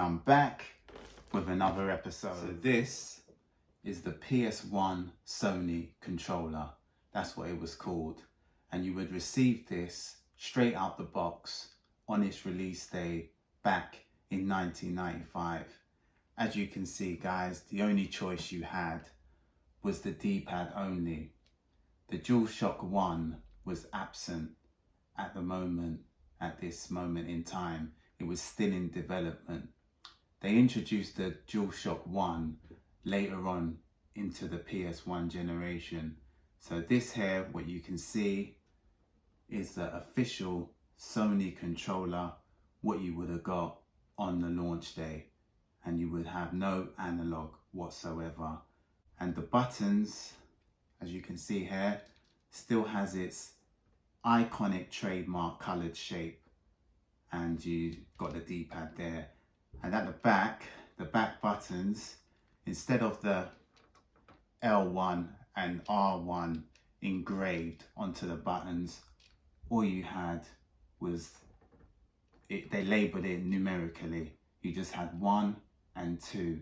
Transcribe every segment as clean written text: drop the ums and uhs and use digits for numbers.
I'm back with another episode. So this is the PS1 Sony controller. That's what it was called. And you would receive this straight out the box on its release day back in 1995. As you can see, guys, the only choice you had was the D-pad only. The DualShock 1 was absent at this moment in time. It was still in development. They introduced the DualShock 1 later on into the PS1 generation. So this here, what you can see, is the official Sony controller, what you would have got on the launch day. And you would have no analog whatsoever. And the buttons, as you can see here, still has its iconic trademark colored shape. And you got the D-pad there. And at the back buttons, instead of the L1 and R1 engraved onto the buttons, all you had was, they labeled it numerically. You just had 1 and 2.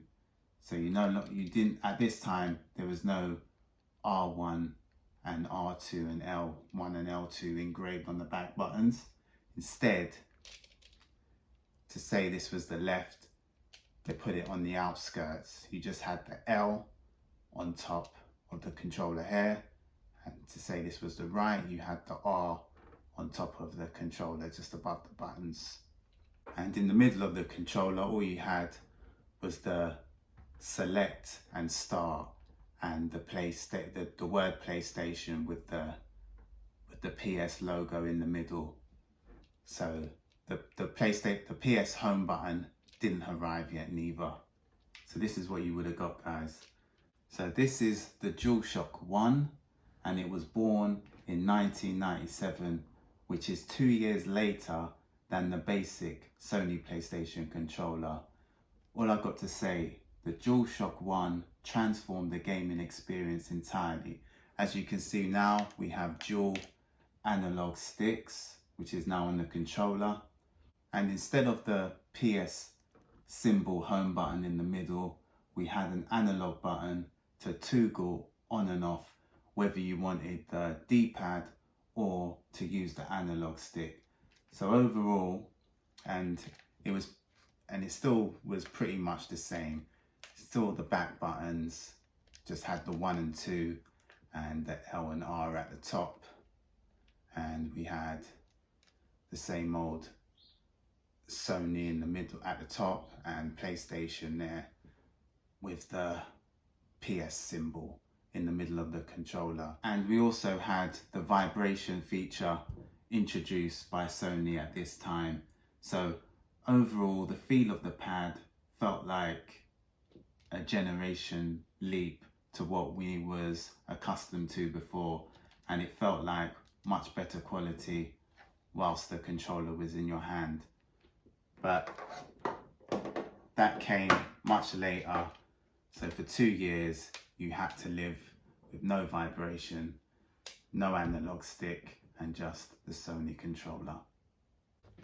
So you didn't, at this time, there was no R1 and R2 and L1 and L2 engraved on the back buttons. Instead, to say this was the left, they put it on the outskirts. You just had the L on top of the controller here, and to say this was the right, you had the R on top of the controller, just above the buttons. And in the middle of the controller, all you had was the select and start, and the word PlayStation with the PS logo in the middle. So the PS home button didn't arrive yet neither. So this is what you would have got, guys. So this is the DualShock 1, and it was born in 1997, which is 2 years later than the basic Sony PlayStation controller. All I've got to say, the DualShock 1 transformed the gaming experience entirely. As you can see now, we have dual analog sticks, which is now on the controller. And instead of the PS symbol home button in the middle, we had an analog button to toggle on and off whether you wanted the D-pad or to use the analog stick. So overall, and it still was pretty much the same. Still the back buttons just had the 1 and 2 and the L and R at the top, and we had the same old Sony in the middle at the top and PlayStation there with the PS symbol in the middle of the controller. And we also had the vibration feature introduced by Sony at this time. So overall, the feel of the pad felt like a generation leap to what we was accustomed to before, and it felt like much better quality whilst the controller was in your hand. But that came much later. So for 2 years, you had to live with no vibration, no analog stick, and just the Sony controller.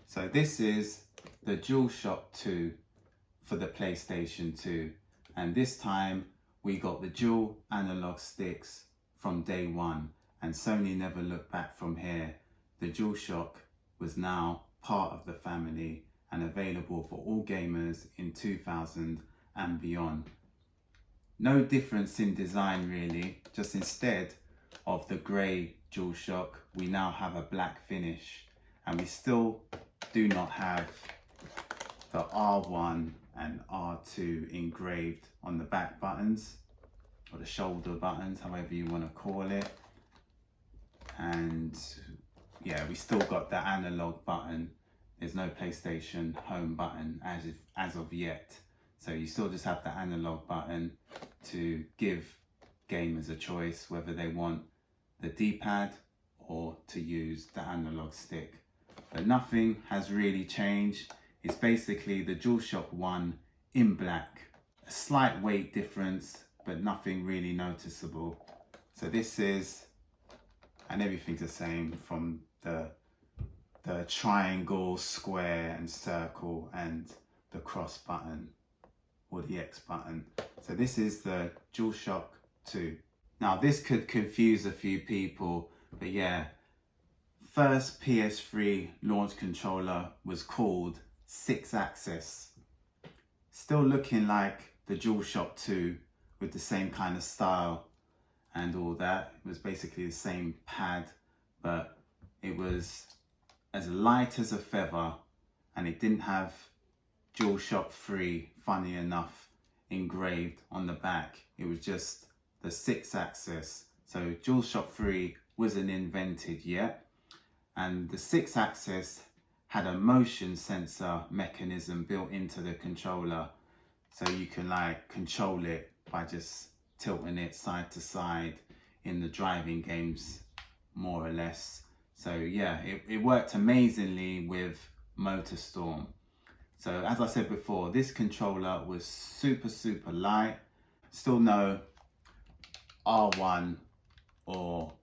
So this is the DualShock 2 for the PlayStation 2. And this time we got the dual analog sticks from day one, and Sony never looked back from here. The DualShock was now part of the family and available for all gamers in 2000 and beyond. No difference in design really, just instead of the grey DualShock, we now have a black finish, and we still do not have the R1 and R2 engraved on the back buttons, or the shoulder buttons, however you want to call it. And yeah, we still got the analog button. There's no PlayStation home button as of yet. So you still just have the analog button to give gamers a choice whether they want the D-pad or to use the analog stick. But nothing has really changed. It's basically the DualShock 1 in black. A slight weight difference, but nothing really noticeable. So this is, and everything's the same from the triangle, square and circle, and the cross button or the X button. So this is the DualShock 2. Now this could confuse a few people, but yeah, first PS3 launch controller was called 6-axis. Still looking like the DualShock 2 with the same kind of style and all that. It was basically the same pad, but it was as light as a feather, and it didn't have DualShock 3, funny enough, engraved on the back. It was just the 6-axis. So DualShock 3 wasn't invented yet, and the 6-axis had a motion sensor mechanism built into the controller, so you can like control it by just tilting it side to side in the driving games, more or less. So yeah, it worked amazingly with MotorStorm. So as I said before, this controller was super light. Still no R1 or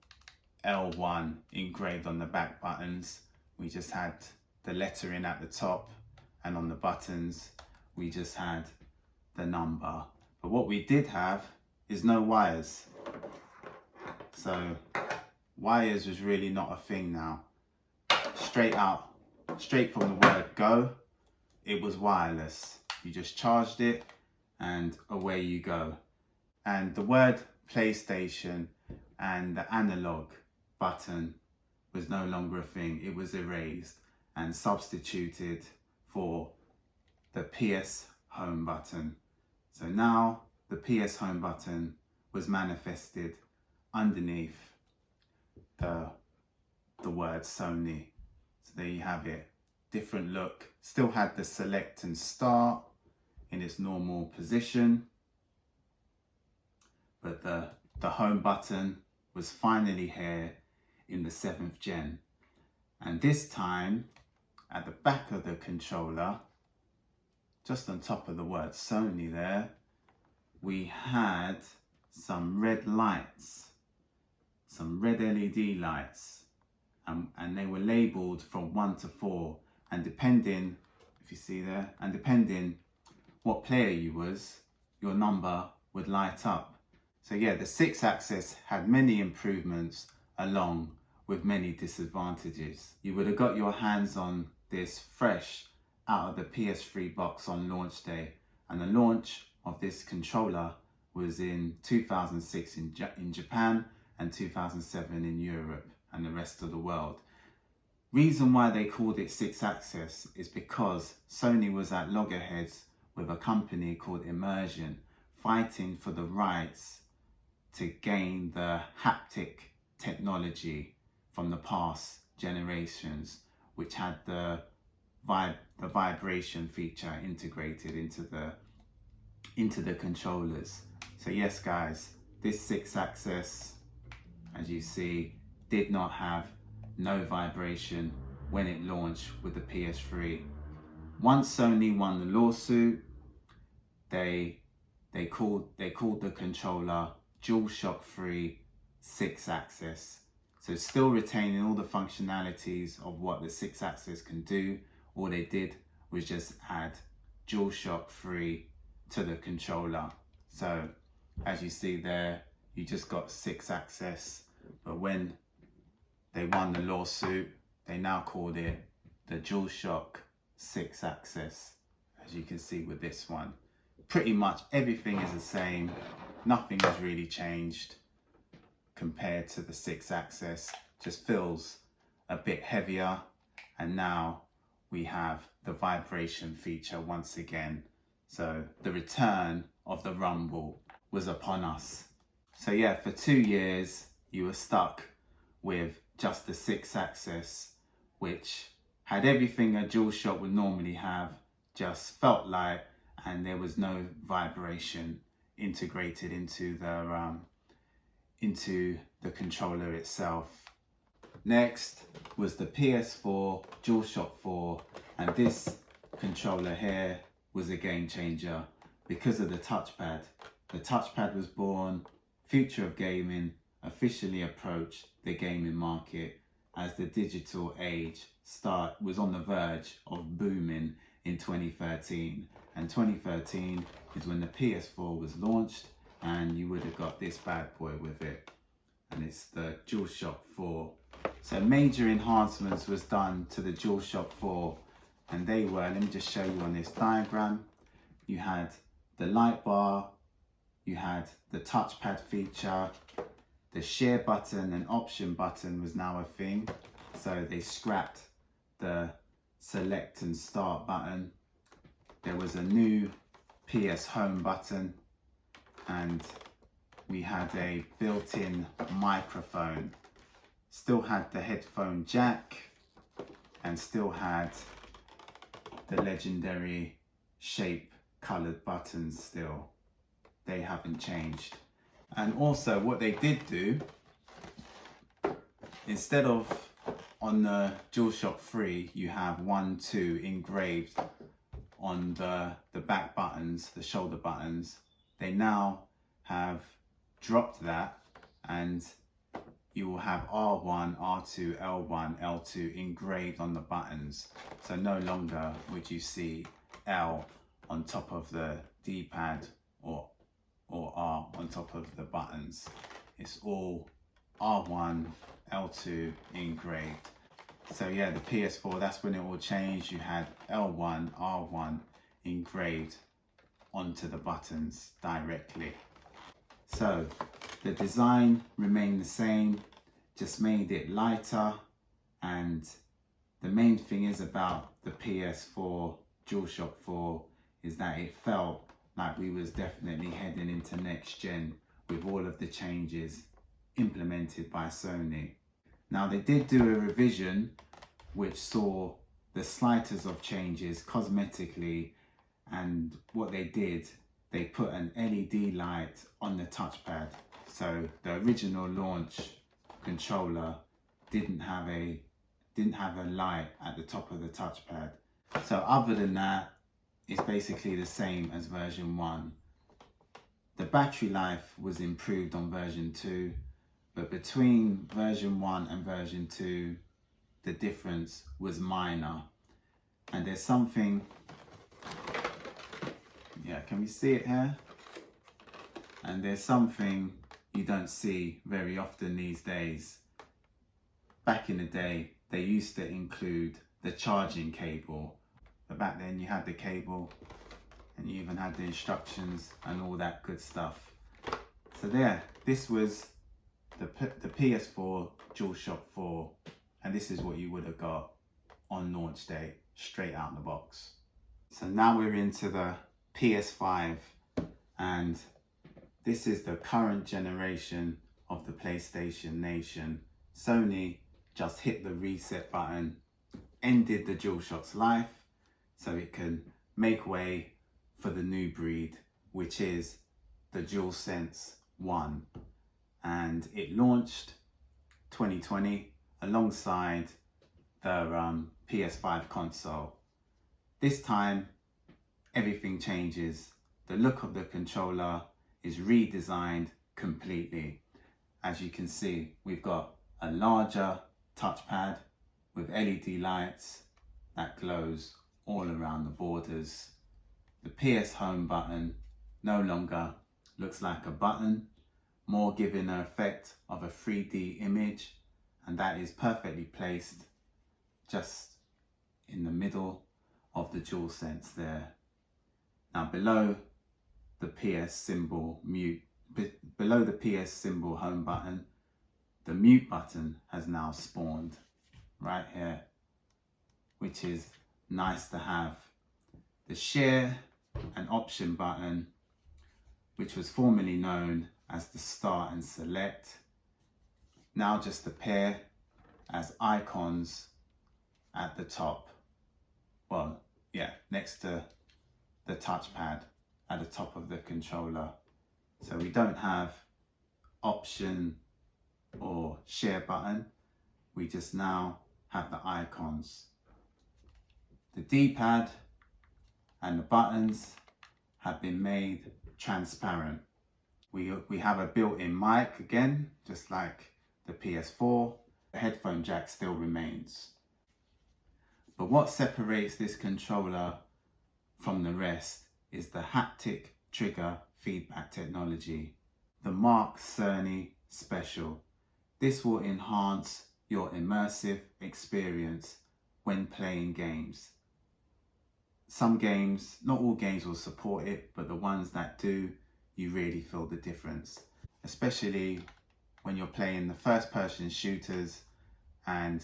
L1 engraved on the back buttons. We just had the lettering at the top, and on the buttons we just had the number. But what we did have is no wires. So wires was really not a thing now. Straight from the word go, it was wireless. You just charged it and away you go. And the word PlayStation and the analog button was no longer a thing. It was erased and substituted for the PS home button. So now the PS home button was manifested underneath the word Sony. So there you have it. Different look. Still had the select and start in its normal position, but the home button was finally here in the 7th gen. And this time at the back of the controller, just on top of the word Sony there, we had some red lights, some red LED lights, and they were labeled from 1 to 4, and depending, if you see there, and depending what player you was, your number would light up. So yeah, the 6-axis had many improvements along with many disadvantages. You would have got your hands on this fresh out of the PS3 box on launch day, and the launch of this controller was in 2006 in Japan and 2007 in Europe and the rest of the world. Reason why they called it 6-axis is because Sony was at loggerheads with a company called Immersion, fighting for the rights to gain the haptic technology from the past generations, which had the vibration feature integrated into the controllers. So yes guys, this 6-axis, as you see, did not have no vibration when it launched with the PS3. Once Sony won the lawsuit, they called the controller DualShock 3 6-axis. So still retaining all the functionalities of what the 6-axis can do. All they did was just add DualShock 3 to the controller. So as you see there, you just got 6-axis, but when they won the lawsuit, they now called it the DualShock 6-axis, as you can see with this one. Pretty much everything is the same, nothing has really changed compared to the 6-axis, just feels a bit heavier, and now we have the vibration feature once again. So the return of the rumble was upon us. So yeah, for 2 years you were stuck with just the 6-axis, which had everything a DualShock would normally have, just felt light, and there was no vibration integrated into the controller itself. Next was the PS4 DualShock 4, and this controller here was a game changer because of the touchpad. The touchpad was born, future of gaming officially approached the gaming market as the digital age was on the verge of booming in 2013. And 2013 is when the PS4 was launched, and you would have got this bad boy with it. And it's the DualShock 4. So major enhancements was done to the DualShock 4, and they were, let me just show you on this diagram. You had the light bar, you had the touchpad feature, the share button and option button was now a thing. So they scrapped the select and start button. There was a new PS home button, and we had a built-in microphone. Still had the headphone jack, and still had the legendary shape colored buttons still. They haven't changed. And also what they did do, instead of on the DualShock 3 you have 1, 2 engraved on the back buttons, the shoulder buttons, they now have dropped that, and you will have R1, R2, L1, L2 engraved on the buttons. So no longer would you see L on top of the D-pad or R on top of the buttons. It's all R1, L2 engraved. So yeah, the PS4, that's when it all changed. You had L1, R1 engraved onto the buttons directly. So the design remained the same, just made it lighter, and the main thing is about the PS4 DualShock 4 is that it felt like we was definitely heading into next gen with all of the changes implemented by Sony. Now they did do a revision which saw the slightest of changes cosmetically, and what they did, they put an LED light on the touchpad. So the original launch controller didn't have a light at the top of the touchpad. So other than that, it's basically the same as version 1. The battery life was improved on version 2, but between version 1 and version 2, the difference was minor. And there's something, yeah, can we see it here? And there's something you don't see very often these days. Back in the day, they used to include the charging cable. But back then you had the cable, and you even had the instructions and all that good stuff. So there, this was the PS4 DualShock 4, and this is what you would have got on launch day, straight out of the box. So now we're into the PS5, and this is the current generation of the PlayStation Nation. Sony just hit the reset button, ended the DualShock's life, so it can make way for the new breed, which is the DualSense 1. And it launched 2020 alongside the PS5 console. This time, everything changes. The look of the controller is redesigned completely. As you can see, we've got a larger touchpad with LED lights that glows all around the borders. The PS Home button no longer looks like a button, more giving an effect of a 3D image, and that is perfectly placed just in the middle of the DualSense there. Now below the PS symbol below the PS symbol home button, the mute button has now spawned right here, which is nice to have. The share and option button, which was formerly known as the start and select, now just appear as icons at the top. Well, yeah, next to the touchpad at the top of the controller. So we don't have option or share button, we just now have the icons. The D-pad and the buttons have been made transparent. We have a built-in mic again, just like the PS4. The headphone jack still remains. But what separates this controller from the rest is the haptic trigger feedback technology, the Mark Sony Special. This will enhance your immersive experience when playing games. Some games, not all games will support it, but the ones that do, you really feel the difference. Especially when you're playing the first person shooters and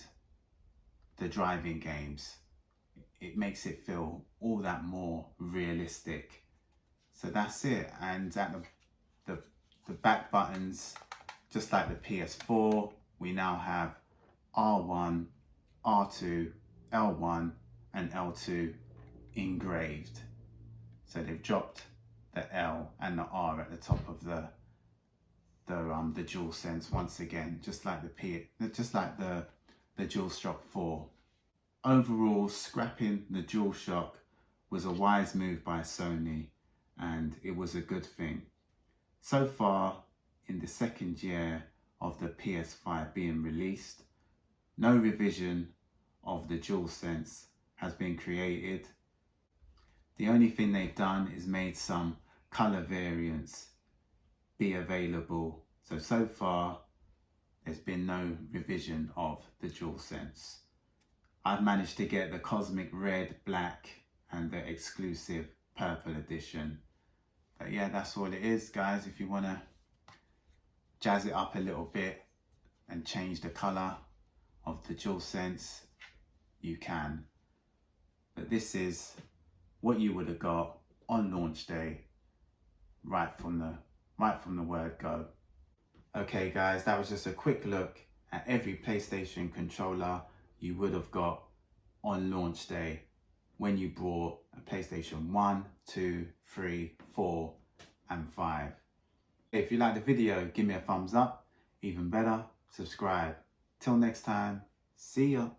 the driving games. It makes it feel all that more realistic. So that's it. And at the back buttons, just like the PS4, we now have R1, R2, L1 and L2 engraved. So they've dropped the L and the R at the top of the DualSense once again, just like the DualShock 4. Overall, scrapping the DualShock was a wise move by Sony, and it was a good thing. So far, in the second year of the PS5 being released, no revision of the DualSense has been created. The only thing they've done is made some color variants be available. So far, there's been no revision of the DualSense. I've managed to get the Cosmic Red, Black, and the exclusive Purple edition. But yeah, that's all it is, guys. If you want to jazz it up a little bit and change the color of the DualSense, you can. But this is what you would have got on launch day, right from the word go. Okay, guys, that was just a quick look at every PlayStation controller you would have got on launch day when you bought a PlayStation 1, 2, 3, 4 and 5. If you like the video, give me a thumbs up. Even better, subscribe. Till next time, see ya.